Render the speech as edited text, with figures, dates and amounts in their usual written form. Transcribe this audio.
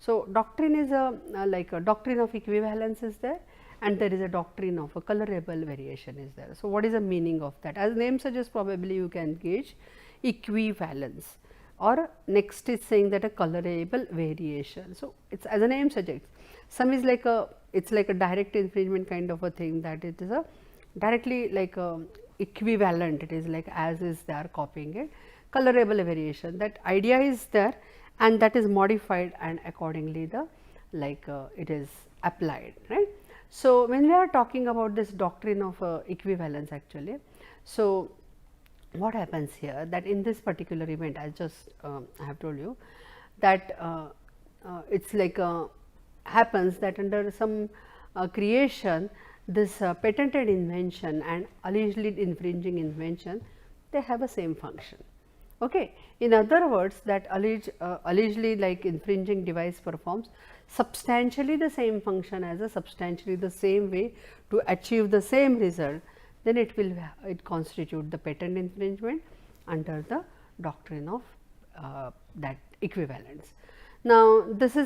So, doctrine is like a doctrine of equivalence is there, and there is a doctrine of a colorable variation is there. So, what is the meaning of that? As name suggests, probably you can gauge equivalence, or next is saying that a colorable variation. So, it is as a name suggests, some is like a, it is like a direct infringement kind of a thing, that it is a directly like a equivalent, it is like as is they are copying it. Colorable variation, that idea is there and that is modified, and accordingly the like it is applied, right. So, when we are talking about this doctrine of equivalence actually, so what happens here, that in this particular event I just I have told you that it is like happens that under some creation, this patented invention and allegedly infringing invention, they have a same function. Okay. In other words, that allegedly like infringing device performs substantially the same function as a substantially the same way to achieve the same result, then it constitute the patent infringement under the doctrine of that equivalence. Now, this is